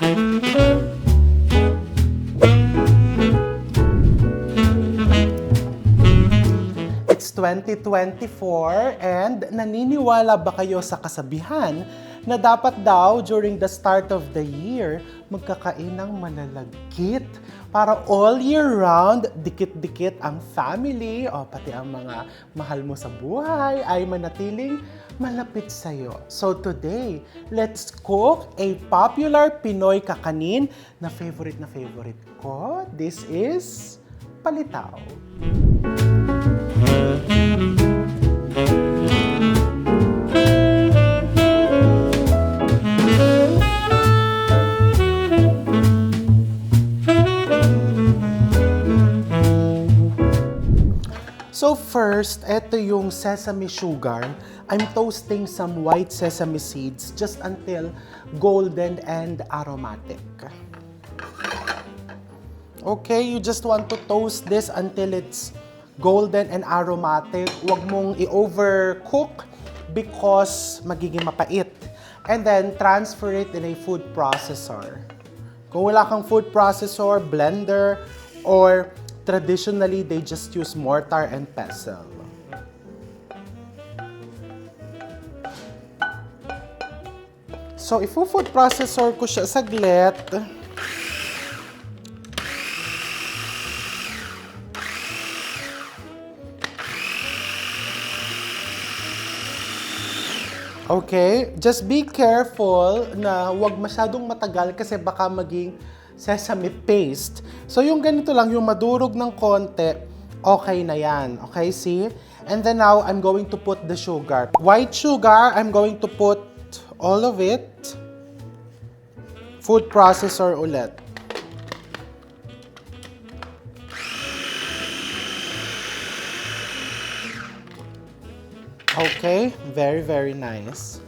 It's 2024 and naniniwala ba kayo sa kasabihan na dapat daw during the start of the year magkakain ng malalagkit para all year round, dikit-dikit ang family o pati ang mga mahal mo sa buhay ay manatiling malapit sa'yo. So today, let's cook a popular Pinoy kakanin na favorite ko. This is palitaw. So first, ito yung sesame sugar. I'm toasting some white sesame seeds just until golden and aromatic. Okay, you just want to toast this until it's golden and aromatic. Huwag mong i-overcook because magiging mapait. And then, transfer it in a food processor. Kung wala kang food processor, blender, or traditionally, they just use mortar and pestle. So, food processor ko siya saglit. Okay, just be careful na huwag masyadong matagal kasi baka maging sesame paste. So yung ganito lang, yung madurog ng konti, okay na yan. Okay, see? And then now, I'm going to put the sugar. White sugar, I'm going to put all of it. Food processor ulit. Okay, very, very nice.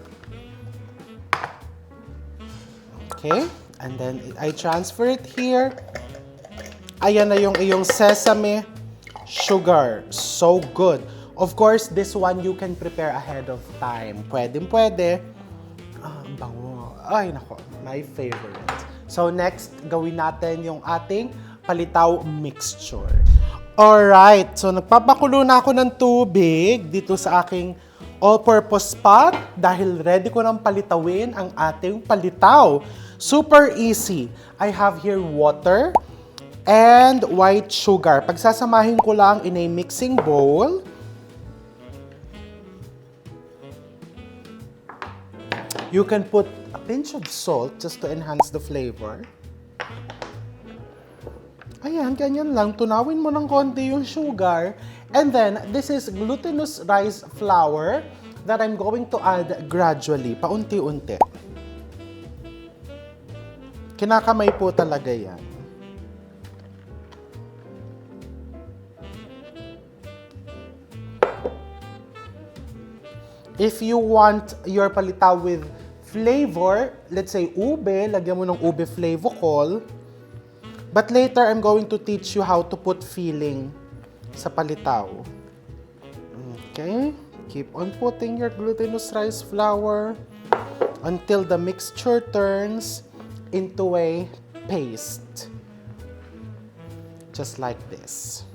Okay, and then I transfer it here. Ayan na yung iyong sesame sugar. So good. Of course, this one you can prepare ahead of time. Pwede. Ang bango. Ay, nako, my favorite. So next, gawin natin yung ating palitaw mixture. Alright, so nagpapakulo na ako ng tubig dito sa aking all-purpose pot dahil ready ko nang palitawin ang ating palitaw. Super easy. I have here water and white sugar. Pagsasamahin ko lang in a mixing bowl. You can put a pinch of salt just to enhance the flavor. Ayan, ganyan lang. Tunawin mo ng konti yung sugar. And then, this is glutinous rice flour that I'm going to add gradually, paunti-unti. Kinakamay po talaga yan. If you want your palitaw with flavor, let's say ube, lagyan mo ng ube flavocol. But later, I'm going to teach you how to put filling sa palitaw. Okay? Keep on putting your glutinous rice flour until the mixture turns into a paste. Just like this.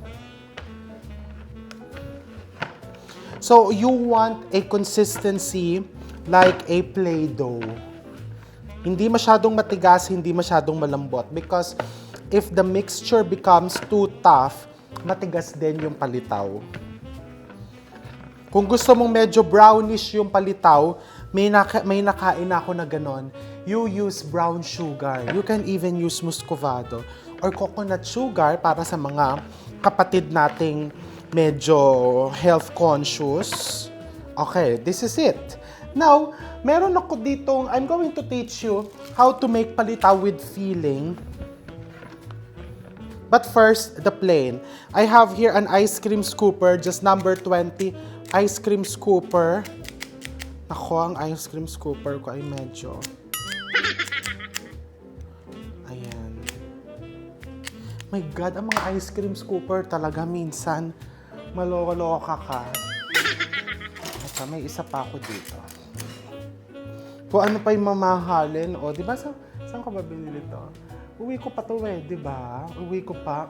So, you want a consistency like a Play-Doh. Hindi masyadong matigas, hindi masyadong malambot because if the mixture becomes too tough, matigas din yung palitaw. Kung gusto mong medyo brownish yung palitaw, may nakain ako na ganon, you use brown sugar. You can even use muscovado or coconut sugar para sa mga kapatid nating medyo health conscious. Okay, this is it. Now, meron ako ditong, I'm going to teach you how to make palitaw with filling. But first, the plain. I have here an ice cream scooper, just number 20 ice cream scooper. Ako, ang ice cream scooper ko ay medyo... Ayan. My God, ang mga ice cream scooper talaga minsan maloko-loka ka. At may isa pa ako dito. Kung ano pa yung mamahalin, o di ba sa Saan ko ba binili to? Uwi ko pa to eh, di ba? Uwi ko pa.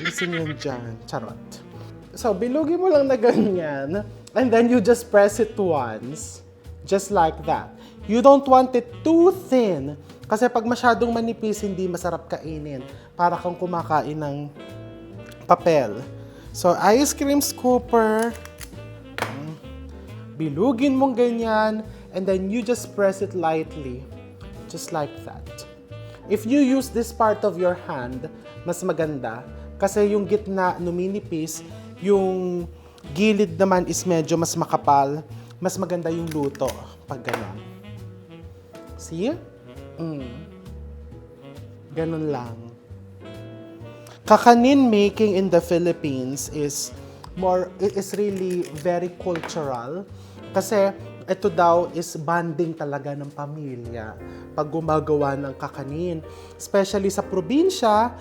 Listen yun dyan. Charot. So, bilugin mo lang na ganyan. And then you just press it once. Just like that. You don't want it too thin. Kasi pag masyadong manipis, hindi masarap kainin. Para kang kumakain ng papel. So, ice cream scooper. Bilugin mong ganyan. And then you just press it lightly. Just like that. If you use this part of your hand, mas maganda. Kasi yung gitna numinipis, yung gilid naman is medyo mas makapal. Mas maganda yung luto pag gano'n. See? Ganun lang. Kakanin making in the Philippines is really very cultural. Kasi ito daw is bonding talaga ng pamilya pag gumagawa ng kakanin. Especially sa probinsya,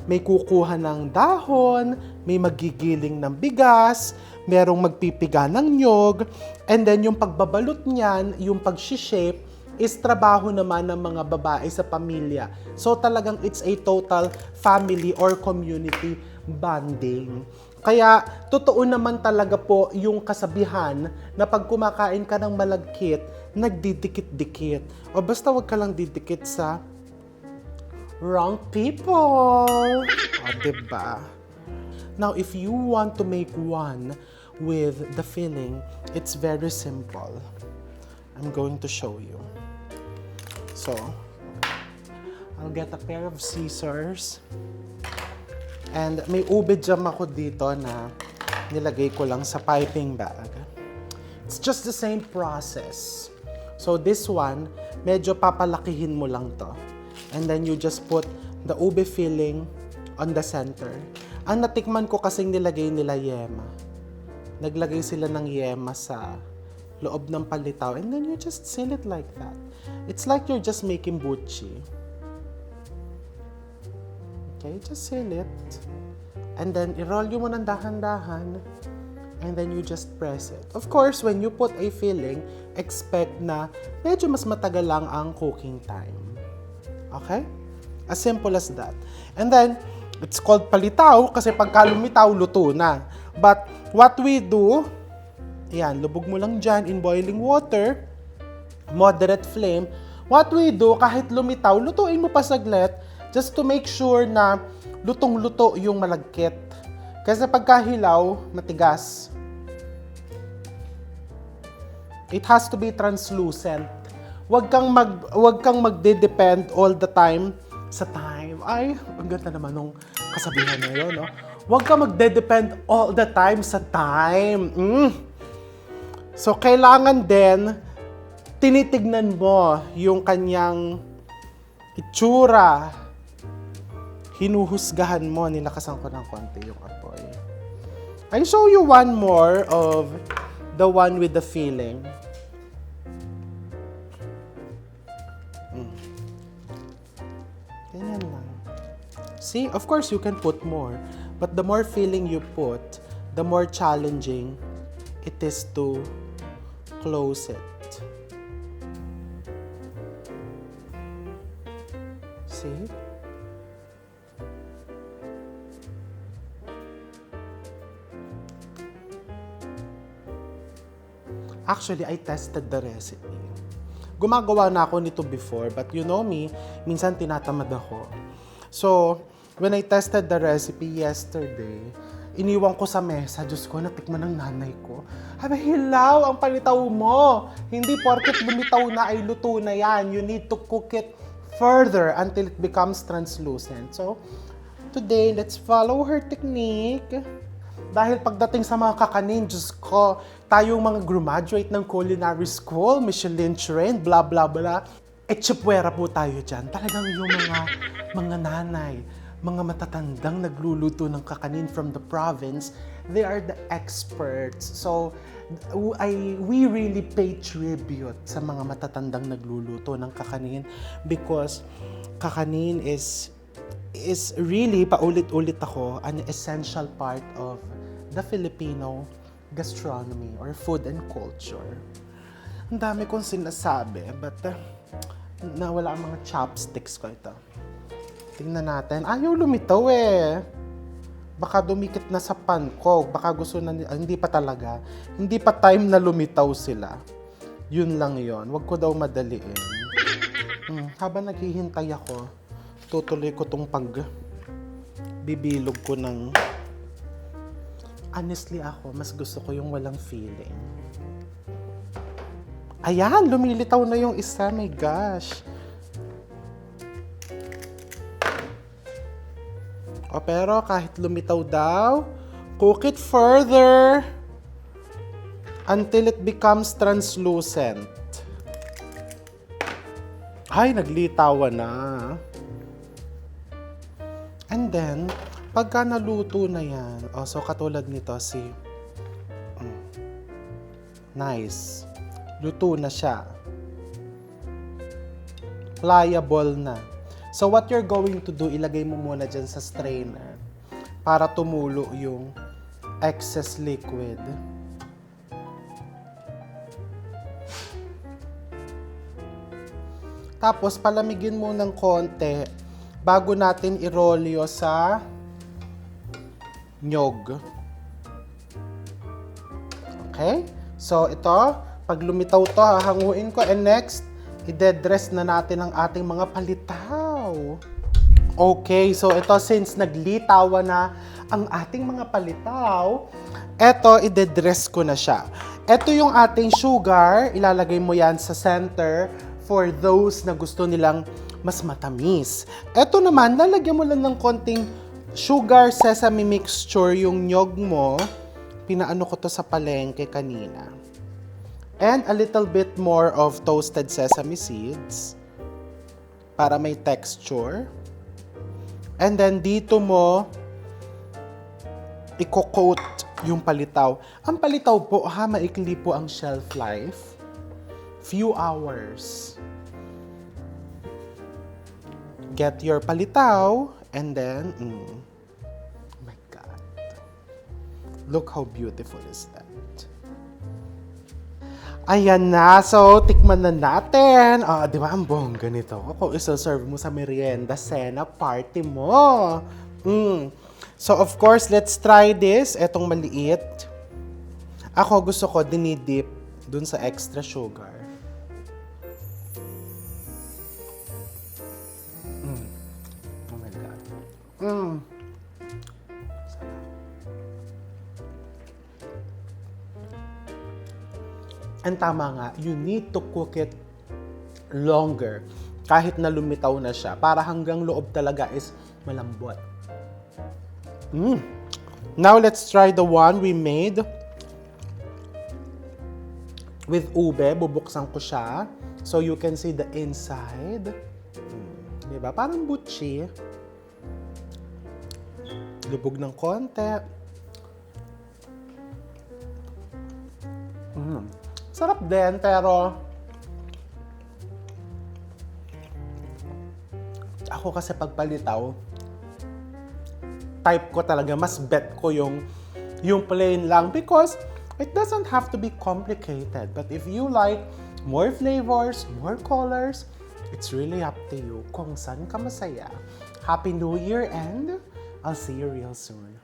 may kukuha ng dahon, may magigiling ng bigas, merong magpipiga ng nyog, and then yung pagbabalot niyan, yung pag-shape, is trabaho naman ng mga babae sa pamilya. So talagang it's a total family or community bonding. Kaya, totoo naman talaga po yung kasabihan na pag kumakain ka ng malagkit, nagdidikit-dikit. O basta wag ka lang didikit sa wrong people. O, diba? Now, if you want to make one with the filling, it's very simple. I'm going to show you. So, I'll get a pair of scissors. And may ube jam ako dito na nilagay ko lang sa piping bag. It's just the same process. So this one, medyo papalakihin mo lang to. And then you just put the ube filling on the center. Ang natikman ko kasing nilagay nila yema. Naglagay sila ng yema sa loob ng palitaw. And then you just seal it like that. It's like you're just making buchi. Okay, just seal it. And then, i-roll mo ng dahan-dahan. And then, you just press it. Of course, when you put a filling, expect na medyo mas matagal lang ang cooking time. Okay? As simple as that. And then, it's called palitaw kasi pagka lumitaw, luto na. But, what we do, yan, lubog mo lang dyan in boiling water, moderate flame. What we do, kahit lumitaw, lutuin mo pa saglit, just to make sure na lutong-luto yung malagkit. Kasi pagkahilaw, matigas. It has to be translucent. Huwag kang magde-depend all the time sa time. Ay, ang ganda naman nung kasabihan na yun, no? Huwag kang magde-depend all the time sa time. So, kailangan din, tinitignan mo yung kanyang itsura. Hinuhusgahan mo, nilakasan ko ng konti yung apoy. I'll show you one more of the one with the filling. Ganyan lang. See, of course you can put more, but the more filling you put, the more challenging it is to close it. See? Actually, I tested the recipe. Gumagawa na ako nito before, but you know me, minsan tinatamad ako. So, when I tested the recipe yesterday, iniwan ko sa mesa, Diyos ko, natikman ng nanay ko. Habi, hilaw ang palitaw mo. Hindi porket lumitaw na ay luto na yan. You need to cook it further until it becomes translucent. So, today, let's follow her technique. Dahil pagdating sa mga kakanin, Diyos ko, tayong mga graduate ng culinary school, Michelin trained, blah, blah, blah. Chipwera po tayo dyan. Talagang yung mga nanay, mga matatandang nagluluto ng kakanin from the province, they are the experts. So, we really pay tribute sa mga matatandang nagluluto ng kakanin because kakanin is really, paulit-ulit ako, an essential part of the Filipino gastronomy or food and culture. Ang dami kong sinasabi, but nawala ang mga chopsticks ko ito. Tingnan natin. Ayaw lumitaw eh. Baka dumikit na sa pan ko. Baka gusto na hindi pa talaga. Hindi pa time na lumitaw sila. Yun lang yon. Huwag ko daw madaliin. Habang naghihintay ako, tutuloy ko tong bibilog ko ng... Honestly ako, mas gusto ko yung walang feeling. Ayan, lumilitaw na yung isa. My gosh. O pero kahit lumitaw daw, cook it further until it becomes translucent. Ay, naglitawan na. And then, pagka naluto na yan, so katulad nito nice. Luto na siya. Pliable na. So what you're going to do, ilagay mo muna dyan sa strainer para tumulo yung excess liquid. Tapos palamigin mo ng konti bago natin irolyo sa nyog. Okay? So ito, pag lumitaw to, hahanguin ko. And next, i-dress na natin ang ating mga palitaw. Okay, so ito since naglitawa na ang ating mga palitaw, ito i-dress ko na siya. Ito yung ating sugar, ilalagay mo yan sa center for those na gusto nilang mas matamis. Ito naman, lalagyan mo lang ng konting sugar sesame mixture yung nyog mo. Pinaano ko to sa palengke kanina. And a little bit more of toasted sesame seeds para may texture. And then dito mo i-coat yung palitaw. Ang palitaw po, maikli po ang shelf life. Few hours. Get your palitaw and then, oh my God. Look how beautiful is that. Ayan na. So, tikman na natin. Di ba ang bongga nito? Kung isa-serve mo sa merienda, cena, party mo. So, of course, let's try this. Etong maliit. Ako gusto ko dinidip dun sa extra sugar. Oh my God. And tama nga, you need to cook it longer. Kahit na lumitaw na siya. Para hanggang loob talaga is malambot. Now, let's try the one we made with ube. Bubuksan ko siya. So, you can see the inside. Diba? Parang butchi. Lubog ng konti. Sarap din, pero ako kasi pagpalitaw, type ko talaga, mas bet ko yung plain lang because it doesn't have to be complicated. But if you like more flavors, more colors, it's really up to you kung saan ka masaya. Happy New Year and I'll see you real soon.